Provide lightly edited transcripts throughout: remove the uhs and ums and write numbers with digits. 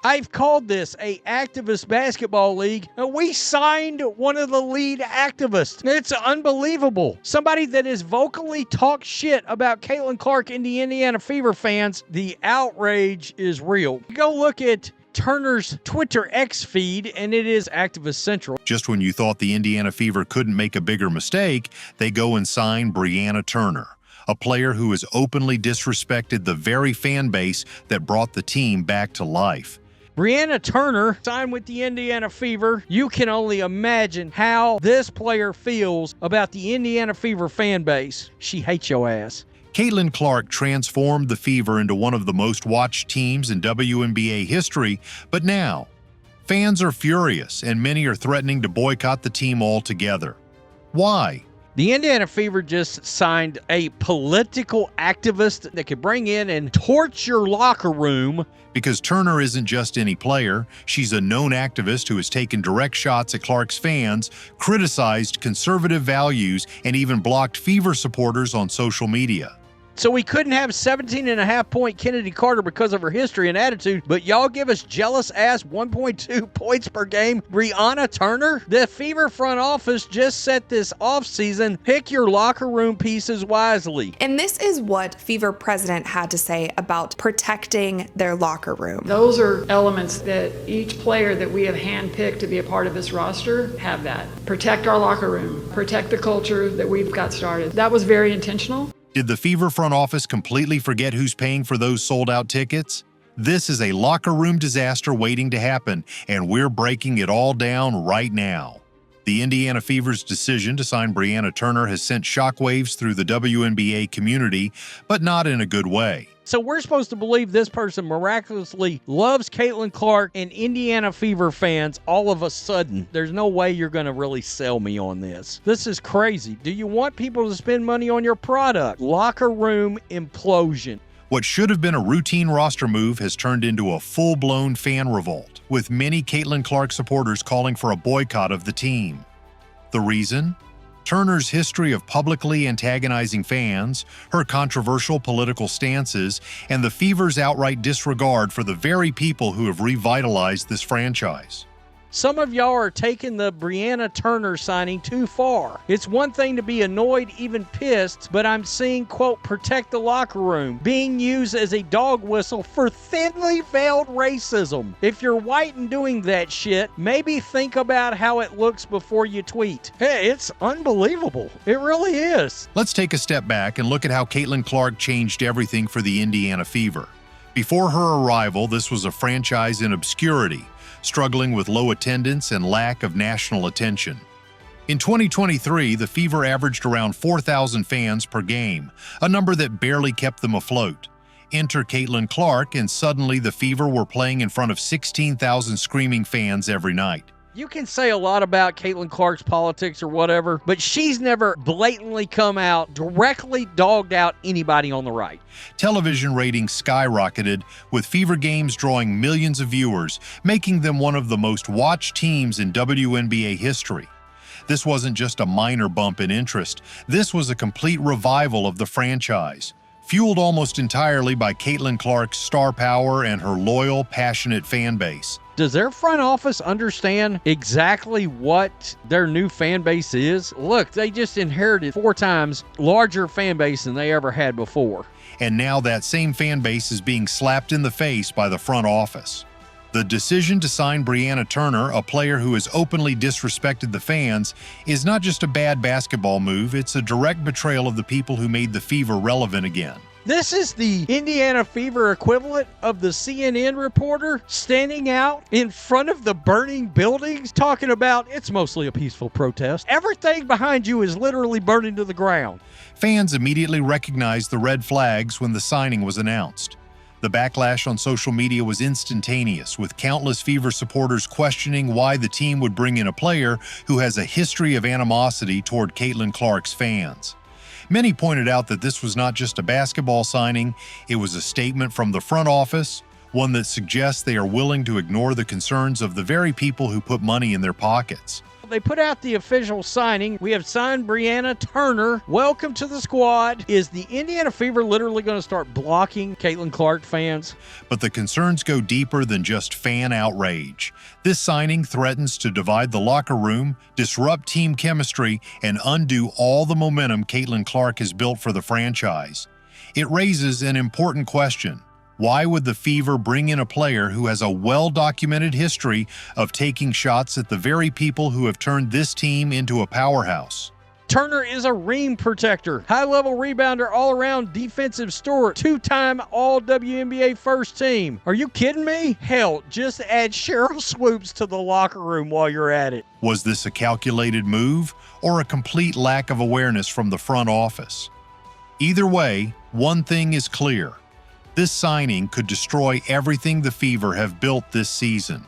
I've called this a activist basketball league, and we signed one of the lead activists. It's unbelievable. Somebody that has vocally talked shit about Caitlin Clark and the Indiana Fever fans. The outrage is real. Go look at Turner's Twitter X feed, and it is activist central. Just when you thought the Indiana Fever couldn't make a bigger mistake, they go and sign Brianna Turner, a player who has openly disrespected the very fan base that brought the team back to life. Brianna Turner signed with the Indiana Fever. You can only imagine how this player feels about the Indiana Fever fan base. She hates your ass. Caitlin Clark transformed the Fever into one of the most watched teams in WNBA history, but now, fans are furious and many are threatening to boycott the team altogether. Why? The Indiana Fever just signed a political activist that could bring in and torch your locker room. Because Turner isn't just any player, she's a known activist who has taken direct shots at Clark's fans, criticized conservative values, and even blocked Fever supporters on social media. So we couldn't have 17.5-point Kennedy Carter because of her history and attitude, but y'all give us jealous-ass 1.2 points per game Brianna Turner? The Fever front office just set this offseason. Pick your locker room pieces wisely. And this is what Fever president had to say about protecting their locker room. Those are elements that each player that we have handpicked to be a part of this roster have that. Protect our locker room. Protect the culture that we've got started. That was very intentional. Did the Fever front office completely forget who's paying for those sold-out tickets? This is a locker room disaster waiting to happen, and we're breaking it all down right now. The Indiana Fever's decision to sign Brianna Turner has sent shockwaves through the WNBA community, but not in a good way. So we're supposed to believe this person miraculously loves Caitlin Clark and Indiana Fever fans all of a sudden. There's no way you're going to really sell me on this. This is crazy. Do you want people to spend money on your product? Locker room implosion. What should have been a routine roster move has turned into a full-blown fan revolt, with many Caitlin Clark supporters calling for a boycott of the team. The reason? Turner's history of publicly antagonizing fans, her controversial political stances, and the Fever's outright disregard for the very people who have revitalized this franchise. Some of y'all are taking the Brianna Turner signing too far. It's one thing to be annoyed, even pissed, but I'm seeing, quote, protect the locker room being used as a dog whistle for thinly veiled racism. If you're white and doing that shit, maybe think about how it looks before you tweet. Hey, it's unbelievable. It really is. Let's take a step back and look at how Caitlin Clark changed everything for the Indiana Fever. Before her arrival, this was a franchise in obscurity, struggling with low attendance and lack of national attention. In 2023, the Fever averaged around 4,000 fans per game, a number that barely kept them afloat. Enter Caitlin Clark, and suddenly the Fever were playing in front of 16,000 screaming fans every night. You can say a lot about Caitlin Clark's politics or whatever, but she's never blatantly come out, directly dogged out anybody on the right. Television ratings skyrocketed, with Fever games drawing millions of viewers, making them one of the most watched teams in WNBA history. This wasn't just a minor bump in interest. This was a complete revival of the franchise, fueled almost entirely by Caitlin Clark's star power and her loyal, passionate fan base. Does their front office understand exactly what their new fan base is? Look, they just inherited 4 times larger fan base than they ever had before. And now that same fan base is being slapped in the face by the front office. The decision to sign Brianna Turner, a player who has openly disrespected the fans, is not just a bad basketball move, it's a direct betrayal of the people who made the Fever relevant again. This is the Indiana Fever equivalent of the CNN reporter standing out in front of the burning buildings talking about it's mostly a peaceful protest. Everything behind you is literally burning to the ground. Fans immediately recognized the red flags when the signing was announced. The backlash on social media was instantaneous, with countless Fever supporters questioning why the team would bring in a player who has a history of animosity toward Caitlin Clark's fans. Many pointed out that this was not just a basketball signing, it was a statement from the front office, one that suggests they are willing to ignore the concerns of the very people who put money in their pockets. They put out the official signing. We have signed Brianna Turner. Welcome to the squad. Is the Indiana Fever literally going to start blocking Caitlin Clark fans? But the concerns go deeper than just fan outrage. This signing threatens to divide the locker room, disrupt team chemistry, and undo all the momentum Caitlin Clark has built for the franchise. It raises an important question. Why would the Fever bring in a player who has a well-documented history of taking shots at the very people who have turned this team into a powerhouse? Turner is a rim protector, high-level rebounder, all-around defensive steward, two-time All-WNBA first team. Are you kidding me? Hell, just add Cheryl Swoops to the locker room while you're at it. Was this a calculated move or a complete lack of awareness from the front office? Either way, one thing is clear. This signing could destroy everything the Fever have built this season.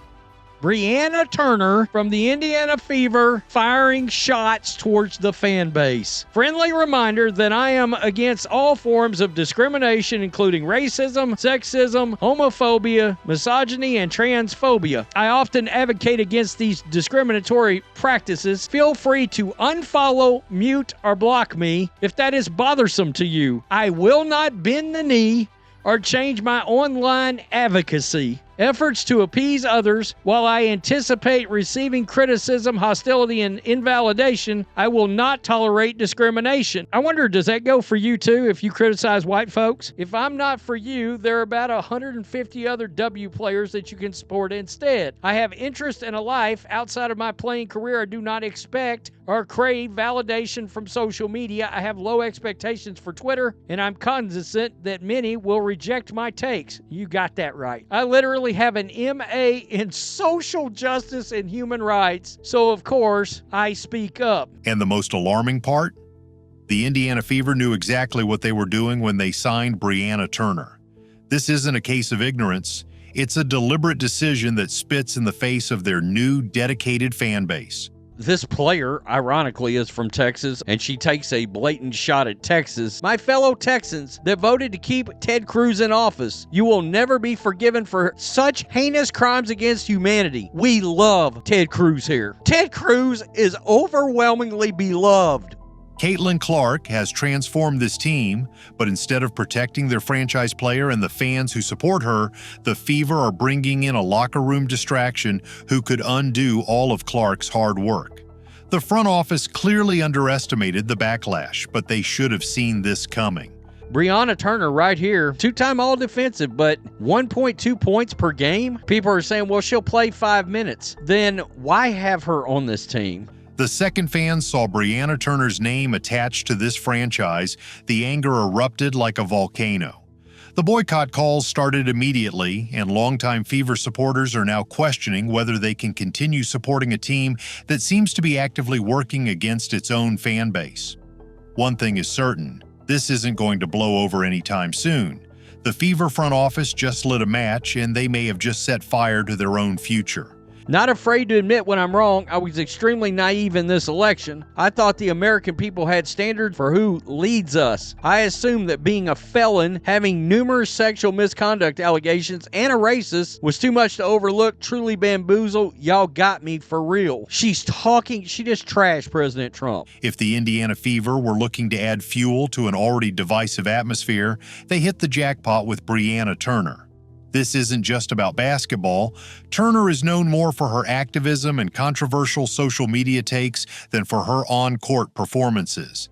Brianna Turner from the Indiana Fever firing shots towards the fan base. Friendly reminder that I am against all forms of discrimination, including racism, sexism, homophobia, misogyny, and transphobia. I often advocate against these discriminatory practices. Feel free to unfollow, mute, or block me if that is bothersome to you. I will not bend the knee or change my online advocacy efforts to appease others. While I anticipate receiving criticism, hostility, and invalidation, I will not tolerate discrimination. I wonder, does that go for you too if you criticize white folks? If I'm not for you, there are about 150 other W players that you can support instead. I have interest in a life outside of my playing career. I do not expect or crave validation from social media. I have low expectations for Twitter, and I'm cognizant that many will reject my takes. You got that right. I literally have an MA in social justice and human rights, so of course I speak up. And the most alarming part? The Indiana Fever knew exactly what they were doing when they signed Brianna Turner. This isn't a case of ignorance. It's a deliberate decision that spits in the face of their new, dedicated fan base. This player, ironically, is from Texas, and she takes a blatant shot at Texas. My fellow Texans that voted to keep Ted Cruz in office, you will never be forgiven for such heinous crimes against humanity. We love Ted Cruz here. Ted Cruz is overwhelmingly beloved. Caitlin Clark has transformed this team, but instead of protecting their franchise player and the fans who support her, the Fever are bringing in a locker room distraction who could undo all of Clark's hard work. The front office clearly underestimated the backlash, but they should have seen this coming. Brianna Turner right here, two-time all-defensive, but 1.2 points per game? People are saying, well, she'll play 5 minutes. Then why have her on this team? The second fans saw Brianna Turner's name attached to this franchise, the anger erupted like a volcano. The boycott calls started immediately, and longtime Fever supporters are now questioning whether they can continue supporting a team that seems to be actively working against its own fan base. One thing is certain, this isn't going to blow over anytime soon. The Fever front office just lit a match, and they may have just set fire to their own future. Not afraid to admit when I'm wrong. I was extremely naive in this election. I thought the American people had standards for who leads us. I assumed that being a felon, having numerous sexual misconduct allegations, and a racist was too much to overlook. Truly bamboozled. Y'all got me for real. She's talking. She just trashed President Trump. If the Indiana Fever were looking to add fuel to an already divisive atmosphere, they hit the jackpot with Brianna Turner. This isn't just about basketball. Turner is known more for her activism and controversial social media takes than for her on-court performances.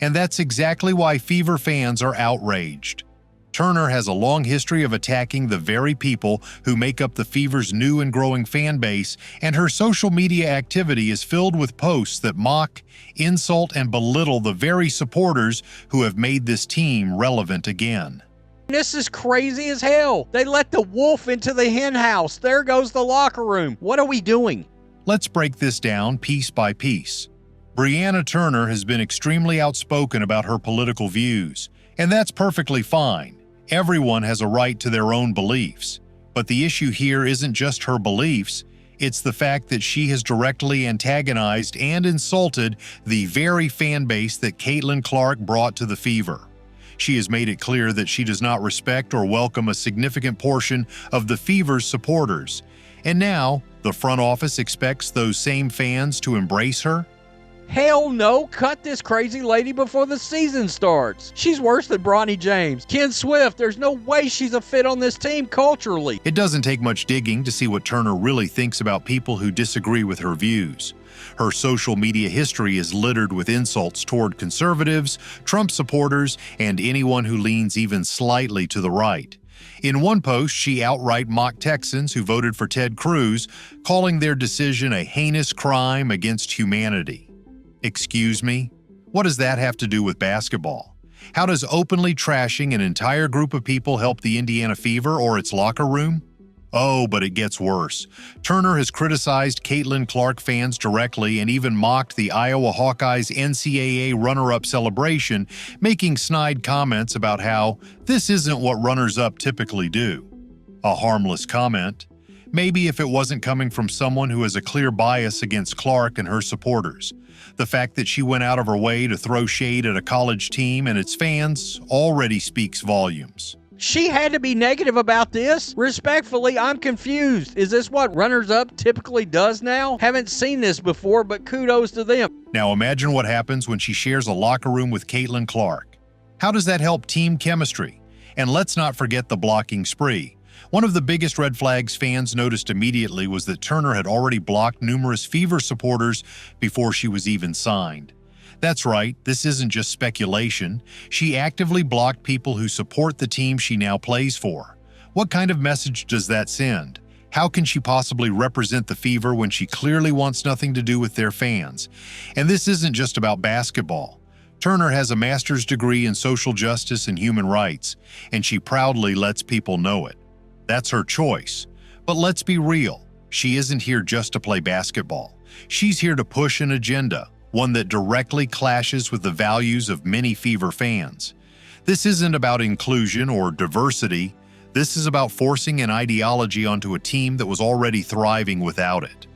And that's exactly why Fever fans are outraged. Turner has a long history of attacking the very people who make up the Fever's new and growing fan base, and her social media activity is filled with posts that mock, insult, and belittle the very supporters who have made this team relevant again. This is crazy as hell. They let the wolf into the hen house. There goes the locker room. What are we doing? Let's break this down piece by piece. Brianna Turner has been extremely outspoken about her political views, and that's perfectly fine. Everyone has a right to their own beliefs. But the issue here isn't just her beliefs, it's the fact that she has directly antagonized and insulted the very fan base that Caitlin Clark brought to the Fever. She has made it clear that she does not respect or welcome a significant portion of the Fever's supporters. And now, the front office expects those same fans to embrace her? Hell no, cut this crazy lady before the season starts. She's worse than Bronny James. Ken Swift, there's no way she's a fit on this team culturally. It doesn't take much digging to see what Turner really thinks about people who disagree with her views. Her social media history is littered with insults toward conservatives, Trump supporters, and anyone who leans even slightly to the right. In one post, she outright mocked Texans who voted for Ted Cruz, calling their decision a heinous crime against humanity. Excuse me? What does that have to do with basketball? How does openly trashing an entire group of people help the Indiana Fever or its locker room? Oh, but it gets worse. Turner has criticized Caitlin Clark fans directly and even mocked the Iowa Hawkeyes NCAA runner-up celebration, making snide comments about how this isn't what runners-up typically do. A harmless comment. Maybe if it wasn't coming from someone who has a clear bias against Clark and her supporters. The fact that she went out of her way to throw shade at a college team and its fans already speaks volumes. She had to be negative about this? Respectfully, I'm confused. Is this what runners-up typically does now? Haven't seen this before, but kudos to them. Now imagine what happens when she shares a locker room with Caitlin Clark. How does that help team chemistry? And let's not forget the blocking spree. One of the biggest red flags fans noticed immediately was that Turner had already blocked numerous Fever supporters before she was even signed. That's right, this isn't just speculation. She actively blocked people who support the team she now plays for. What kind of message does that send? How can she possibly represent the Fever when she clearly wants nothing to do with their fans? And this isn't just about basketball. Turner has a master's degree in social justice and human rights, and she proudly lets people know it. That's her choice. But let's be real, she isn't here just to play basketball. She's here to push an agenda, one that directly clashes with the values of many Fever fans. This isn't about inclusion or diversity. This is about forcing an ideology onto a team that was already thriving without it.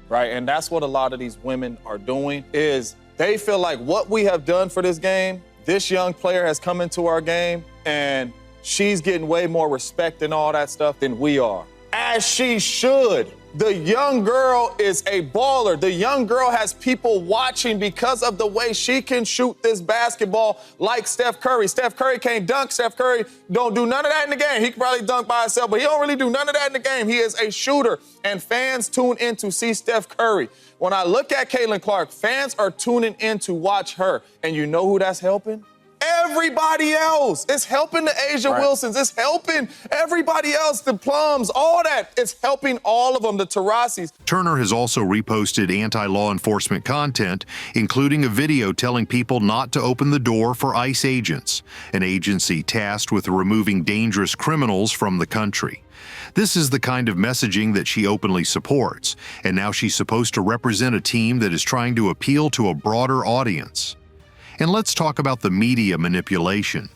Right, and that's what a lot of these women are doing, is they feel like what we have done for this game, this young player has come into our game, and she's getting way more respect and all that stuff than we are. As she should. The young girl is a baller. The young girl has people watching because of the way she can shoot this basketball like Steph Curry. Steph Curry can't dunk. Steph Curry don't do none of that in the game. He can probably dunk by himself, but he don't really do none of that in the game. He is a shooter, and fans tune in to see Steph Curry. When I look at Caitlin Clark, fans are tuning in to watch her, and you know who that's helping? Everybody else. It's helping the Asia Wilsons. It's helping everybody else, the Plums, all that. It's helping all of them, the Tarasis. Turner has also reposted anti-law enforcement content, including a video telling people not to open the door for ICE agents, an agency tasked with removing dangerous criminals from the country. This is the kind of messaging that she openly supports, and now she's supposed to represent a team that is trying to appeal to a broader audience. And let's talk about the media manipulation.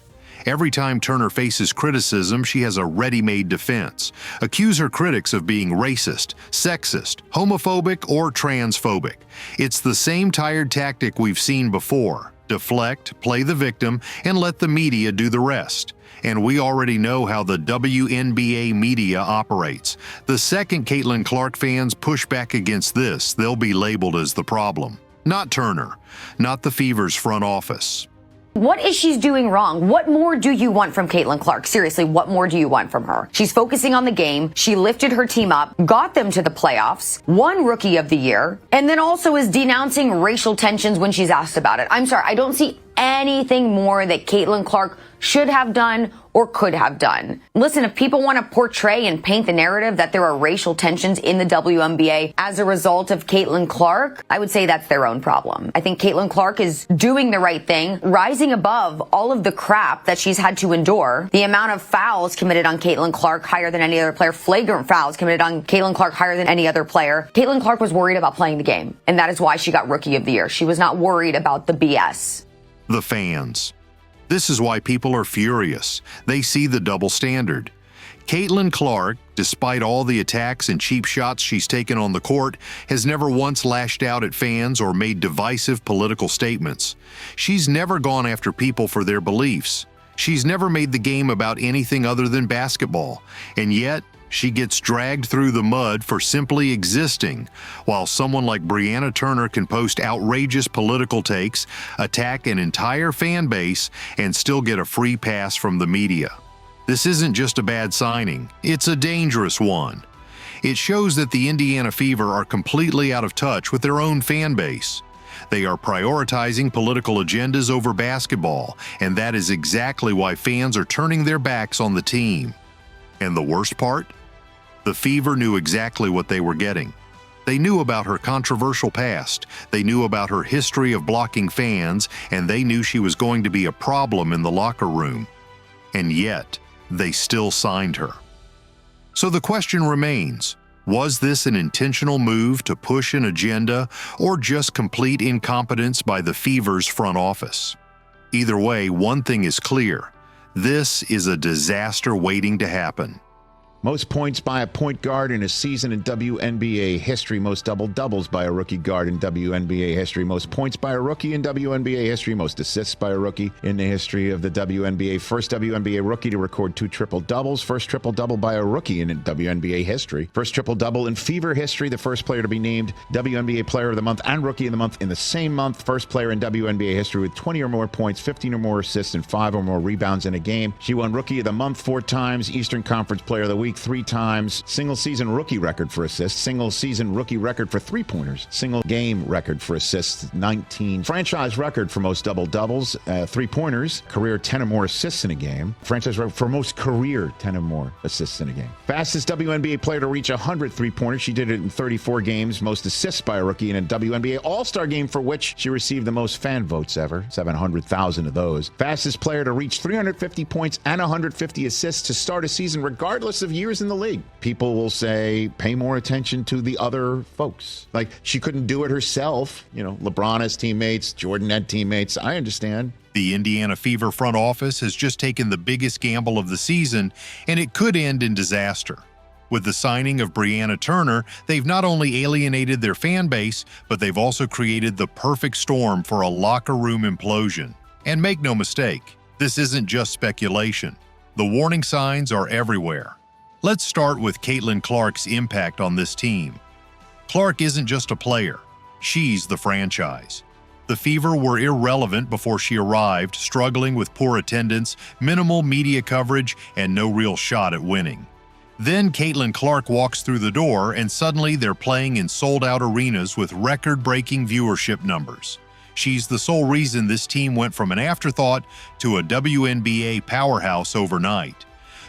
Every time Turner faces criticism, she has a ready-made defense. Accuse her critics of being racist, sexist, homophobic, or transphobic. It's the same tired tactic we've seen before. Deflect, play the victim, and let the media do the rest. And we already know how the WNBA media operates. The second Caitlin Clark fans push back against this, they'll be labeled as the problem. Not Turner, not the Fever's front office. What is she doing wrong? What more do you want from Caitlin Clark? Seriously, what more do you want from her? She's focusing on the game. She lifted her team up, got them to the playoffs, won Rookie of the Year, and then also is denouncing racial tensions when she's asked about it. I'm sorry, I don't see anything more that Caitlin Clark should have done or could have done. Listen, if people want to portray and paint the narrative that there are racial tensions in the WNBA as a result of Caitlin Clark, I would say that's their own problem. I think Caitlin Clark is doing the right thing, rising above all of the crap that she's had to endure. The amount of fouls committed on Caitlin Clark higher than any other player, flagrant fouls committed on Caitlin Clark higher than any other player. Caitlin Clark was worried about playing the game, and that is why she got Rookie of the Year. She was not worried about the BS. The fans. This is why people are furious. They see the double standard. Caitlin Clark, despite all the attacks and cheap shots she's taken on the court, has never once lashed out at fans or made divisive political statements. She's never gone after people for their beliefs. She's never made the game about anything other than basketball, and yet she gets dragged through the mud for simply existing, while someone like Brianna Turner can post outrageous political takes, attack an entire fan base, and still get a free pass from the media. This isn't just a bad signing, it's a dangerous one. It shows that the Indiana Fever are completely out of touch with their own fan base. They are prioritizing political agendas over basketball, and that is exactly why fans are turning their backs on the team. And the worst part? The Fever knew exactly what they were getting. They knew about her controversial past, they knew about her history of blocking fans, and they knew she was going to be a problem in the locker room. And yet, they still signed her. So the question remains, was this an intentional move to push an agenda or just complete incompetence by the Fever's front office? Either way, one thing is clear. This is a disaster waiting to happen. Most points by a point guard in a season in WNBA history. Most double-doubles by a rookie guard in WNBA history. Most points by a rookie in WNBA history. Most assists by a rookie in the history of the WNBA. First WNBA rookie to record 2 triple-doubles. First triple-double by a rookie in WNBA history. First triple-double in Fever history. The first player to be named WNBA Player of the Month and Rookie of the Month in the same month. First player in WNBA history with 20 or more points, 15 or more assists, and 5 or more rebounds in a game. She won Rookie of the Month 4 times, Eastern Conference Player of the Week 3 times, single season rookie record for assists, single season rookie record for 3-pointers, single game record for assists 19, franchise record for most double-doubles, 3-pointers, career 10 or more assists in a game, franchise record for most career 10 or more assists in a game. Fastest WNBA player to reach 100 3-pointers. She did it in 34 games, most assists by a rookie in a WNBA All-Star game for which she received the most fan votes ever, 700,000 of those. Fastest player to reach 350 points and 150 assists to start a season regardless of years in the league. People will say, pay more attention to the other folks. Like, she couldn't do it herself. You know, LeBron has teammates, Jordan had teammates. I understand. The Indiana Fever front office has just taken the biggest gamble of the season, and it could end in disaster. With the signing of Brianna Turner, they've not only alienated their fan base, but they've also created the perfect storm for a locker room implosion. And make no mistake, this isn't just speculation. The warning signs are everywhere. Let's start with Caitlin Clark's impact on this team. Clark isn't just a player, she's the franchise. The Fever were irrelevant before she arrived, struggling with poor attendance, minimal media coverage, and no real shot at winning. Then Caitlin Clark walks through the door, and suddenly they're playing in sold-out arenas with record-breaking viewership numbers. She's the sole reason this team went from an afterthought to a WNBA powerhouse overnight.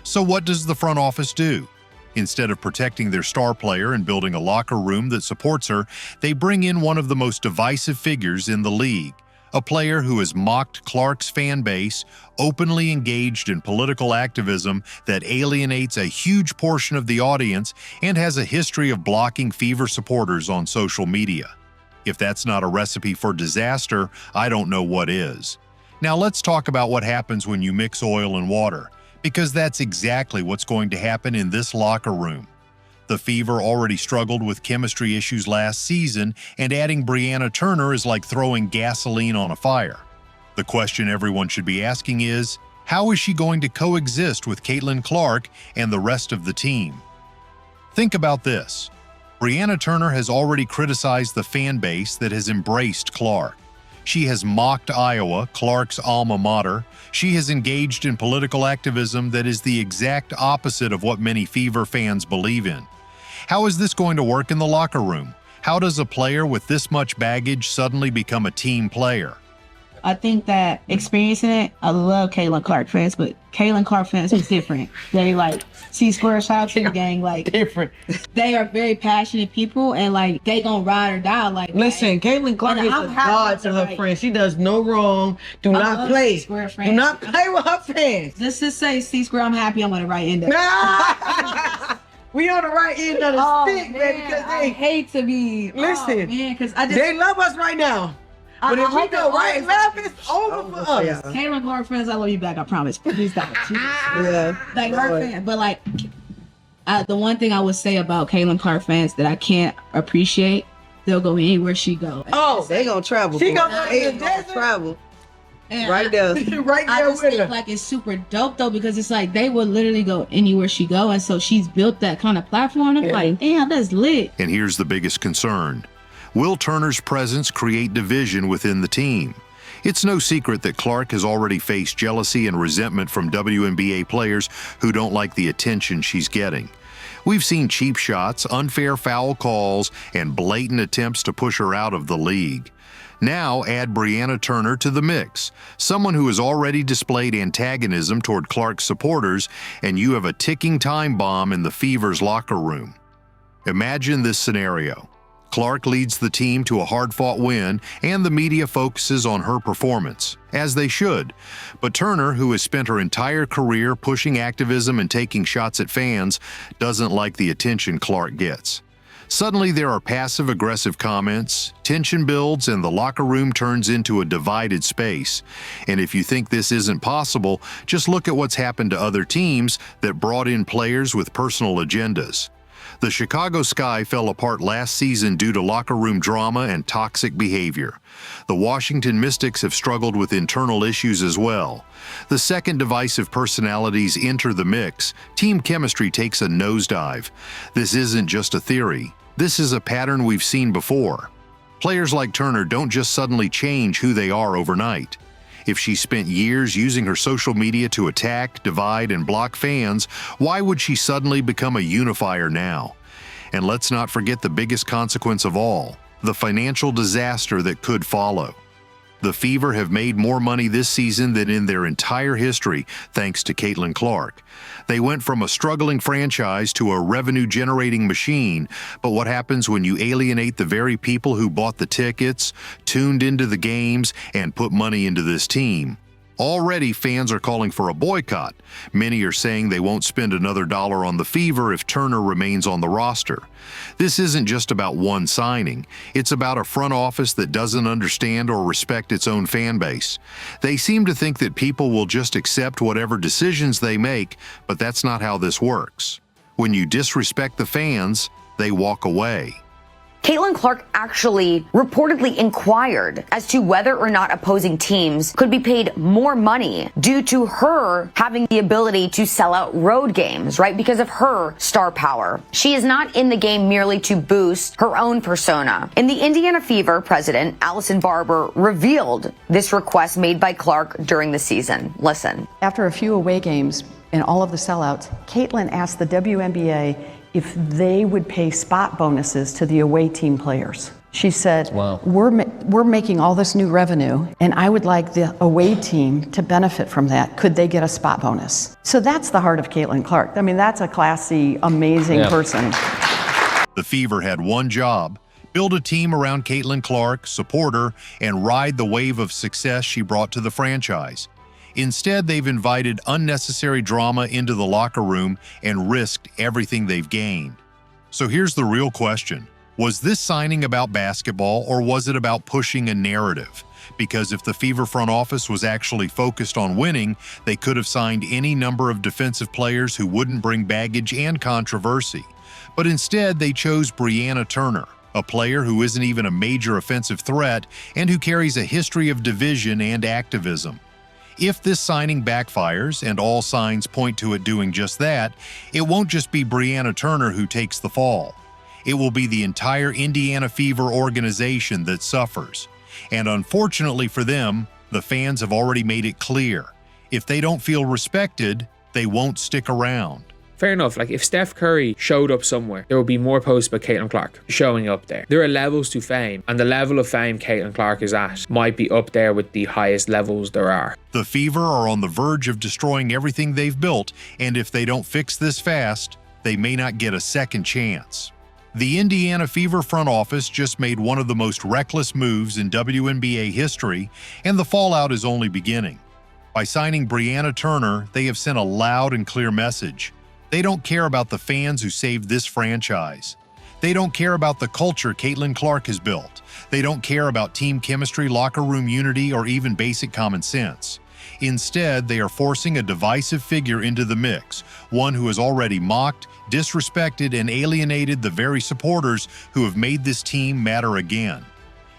So what does the front office do? Instead of protecting their star player and building a locker room that supports her, they bring in one of the most divisive figures in the league, a player who has mocked Clark's fan base, openly engaged in political activism that alienates a huge portion of the audience, and has a history of blocking Fever supporters on social media. If that's not a recipe for disaster, I don't know what is. Now let's talk about what happens when you mix oil and water, because that's exactly what's going to happen in this locker room. The Fever already struggled with chemistry issues last season, and adding Brianna Turner is like throwing gasoline on a fire. The question everyone should be asking is, how is she going to coexist with Caitlin Clark and the rest of the team? Think about this. Brianna Turner has already criticized the fan base that has embraced Clark. She has mocked Iowa, Clark's alma mater. She has engaged in political activism that is the exact opposite of what many Fever fans believe in. How is this going to work in the locker room? How does a player with this much baggage suddenly become a team player? I think that experiencing it, I love Caitlin Clark fans, but Caitlin Clark fans is different. They C-Square, shout out to the gang, different. They are very passionate people, and they gonna ride or die. Listen, Caitlin Clark is a god to her friends. She does no wrong. Do not play. Do not play with her fans. Let's just say C-Square, I'm happy I'm on the right end of it. We on the right end of the stick, baby, because I hate to be. Listen, because they love us right now. But if we go right left, it's over for us. Yeah. Caitlin Clark fans, I love you back, I promise. Please don't. Yeah. Her fan. But the one thing I would say about Caitlin Clark fans that I can't appreciate, they'll go anywhere she goes. Oh, they gonna travel. She gonna travel. And Right there. Right I there just with think her. like it's super dope though, because it's like they would literally go anywhere she go, and so she's built that kind of platform. I'm like, damn, that's lit. And here's the biggest concern. Will Turner's presence create division within the team? It's no secret that Clark has already faced jealousy and resentment from WNBA players who don't like the attention she's getting. We've seen cheap shots, unfair foul calls, and blatant attempts to push her out of the league. Now add Brianna Turner to the mix, someone who has already displayed antagonism toward Clark's supporters, and you have a ticking time bomb in the Fever's locker room. Imagine this scenario. Clark leads the team to a hard-fought win, and the media focuses on her performance, as they should. But Turner, who has spent her entire career pushing activism and taking shots at fans, doesn't like the attention Clark gets. Suddenly there are passive-aggressive comments, tension builds, and the locker room turns into a divided space. And if you think this isn't possible, just look at what's happened to other teams that brought in players with personal agendas. The Chicago Sky fell apart last season due to locker room drama and toxic behavior. The Washington Mystics have struggled with internal issues as well. The second divisive personalities enter the mix, team chemistry takes a nosedive. This isn't just a theory. This is a pattern we've seen before. Players like Turner don't just suddenly change who they are overnight. If she spent years using her social media to attack, divide, and block fans, why would she suddenly become a unifier now? And let's not forget the biggest consequence of all, the financial disaster that could follow. The Fever have made more money this season than in their entire history, thanks to Caitlin Clark. They went from a struggling franchise to a revenue-generating machine, but what happens when you alienate the very people who bought the tickets, tuned into the games, and put money into this team? Already, fans are calling for a boycott. Many are saying they won't spend another dollar on the Fever if Turner remains on the roster. This isn't just about one signing. It's about a front office that doesn't understand or respect its own fan base. They seem to think that people will just accept whatever decisions they make, but that's not how this works. When you disrespect the fans, they walk away. Caitlin Clark actually reportedly inquired as to whether or not opposing teams could be paid more money due to her having the ability to sell out road games, right? Because of her star power. She is not in the game merely to boost her own persona. And the Indiana Fever president, Allison Barber, revealed this request made by Clark during the season. Listen. After a few away games and all of the sellouts, Caitlin asked the WNBA if they would pay spot bonuses to the away team players. She said, wow, we're making all this new revenue, and I would like the away team to benefit from that. Could they get a spot bonus? So that's the heart of Caitlin Clark. I mean, that's a classy, amazing person. The Fever had one job: build a team around Caitlin Clark, support her, and ride the wave of success she brought to the franchise. Instead, they've invited unnecessary drama into the locker room and risked everything they've gained. So here's the real question. Was this signing about basketball, or was it about pushing a narrative? Because if the Fever front office was actually focused on winning, they could have signed any number of defensive players who wouldn't bring baggage and controversy. But instead, they chose Brianna Turner, a player who isn't even a major offensive threat and who carries a history of division and activism. If this signing backfires, and all signs point to it doing just that, it won't just be Brianna Turner who takes the fall. It will be the entire Indiana Fever organization that suffers. And unfortunately for them, the fans have already made it clear. If they don't feel respected, they won't stick around. Fair enough, like if Steph Curry showed up somewhere, there would be more posts about Caitlin Clark showing up there. There are levels to fame, and the level of fame Caitlin Clark is at might be up there with the highest levels there are. The Fever are on the verge of destroying everything they've built, and if they don't fix this fast, they may not get a second chance. The Indiana Fever front office just made one of the most reckless moves in WNBA history, and the fallout is only beginning. By signing Brianna Turner, they have sent a loud and clear message. They don't care about the fans who saved this franchise. They don't care about the culture Caitlin Clark has built. They don't care about team chemistry, locker room unity, or even basic common sense. Instead, they are forcing a divisive figure into the mix, one who has already mocked, disrespected, and alienated the very supporters who have made this team matter again.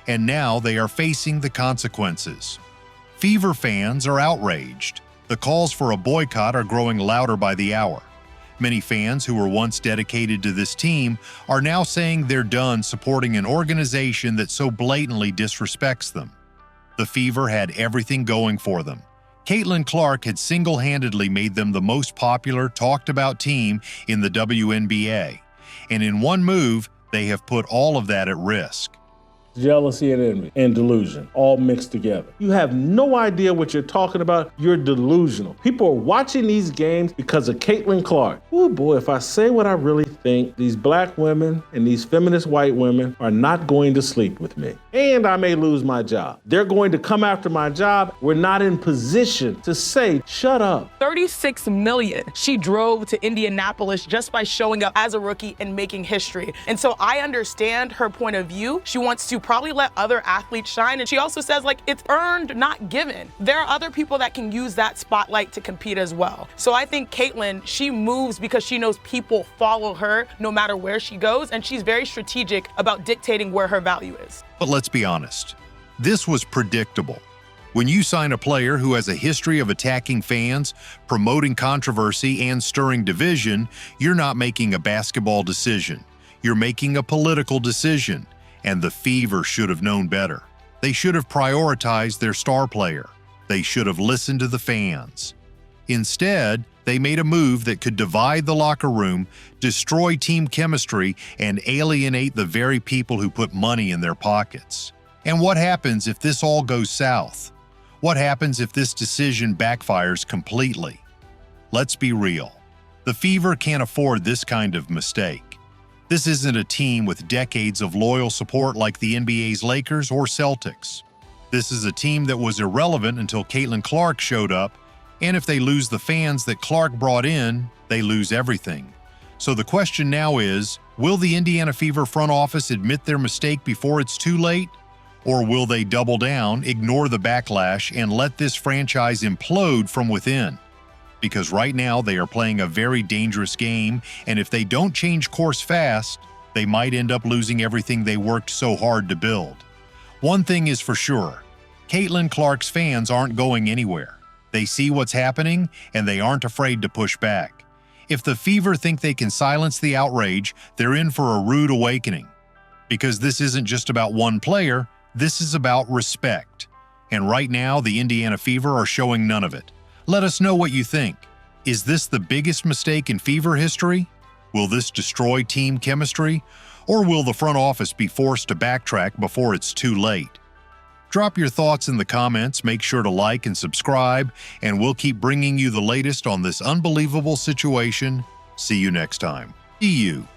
And now they are facing the consequences. Fever fans are outraged. The calls for a boycott are growing louder by the hour. Many fans who were once dedicated to this team are now saying they're done supporting an organization that so blatantly disrespects them. The Fever had everything going for them. Caitlin Clark had single-handedly made them the most popular, talked-about team in the WNBA. And in one move, they have put all of that at risk. Jealousy and envy and delusion all mixed together. You have no idea what you're talking about. You're delusional. People are watching these games because of Caitlin Clark. Oh boy, if I say what I really think, these black women and these feminist white women are not going to sleep with me. And I may lose my job. They're going to come after my job. We're not in position to say, shut up. 36 million she drove to Indianapolis just by showing up as a rookie and making history. And so I understand her point of view. She wants to probably let other athletes shine. And she also says, like, it's earned, not given. There are other people that can use that spotlight to compete as well. So I think Caitlin, she moves because she knows people follow her no matter where she goes. And she's very strategic about dictating where her value is. But let's be honest, this was predictable. When you sign a player who has a history of attacking fans, promoting controversy, and stirring division, you're not making a basketball decision. You're making a political decision. And the Fever should have known better. They should have prioritized their star player. They should have listened to the fans. Instead, they made a move that could divide the locker room, destroy team chemistry, and alienate the very people who put money in their pockets. And what happens if this all goes south? What happens if this decision backfires completely? Let's be real. The Fever can't afford this kind of mistake. This isn't a team with decades of loyal support like the NBA's Lakers or Celtics. This is a team that was irrelevant until Caitlin Clark showed up, and if they lose the fans that Clark brought in, they lose everything. So the question now is, will the Indiana Fever front office admit their mistake before it's too late? Or will they double down, ignore the backlash, and let this franchise implode from within? Because right now they are playing a very dangerous game, and if they don't change course fast, they might end up losing everything they worked so hard to build. One thing is for sure, Caitlin Clark's fans aren't going anywhere. They see what's happening, and they aren't afraid to push back. If the Fever think they can silence the outrage, they're in for a rude awakening. Because this isn't just about one player, this is about respect. And right now, the Indiana Fever are showing none of it. Let us know what you think. Is this the biggest mistake in Fever history? Will this destroy team chemistry? Or will the front office be forced to backtrack before it's too late? Drop your thoughts in the comments, make sure to like and subscribe, and we'll keep bringing you the latest on this unbelievable situation. See you next time. See you.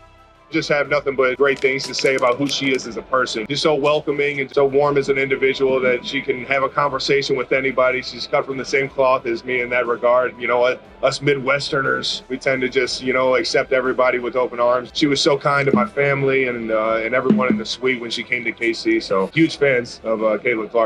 Just have nothing but great things to say about who she is as a person. She's so welcoming and so warm as an individual that she can have a conversation with anybody. She's cut from the same cloth as me in that regard. You know, us Midwesterners, we tend to just, accept everybody with open arms. She was so kind to my family and everyone in the suite when she came to KC. So huge fans of Caitlin Clark.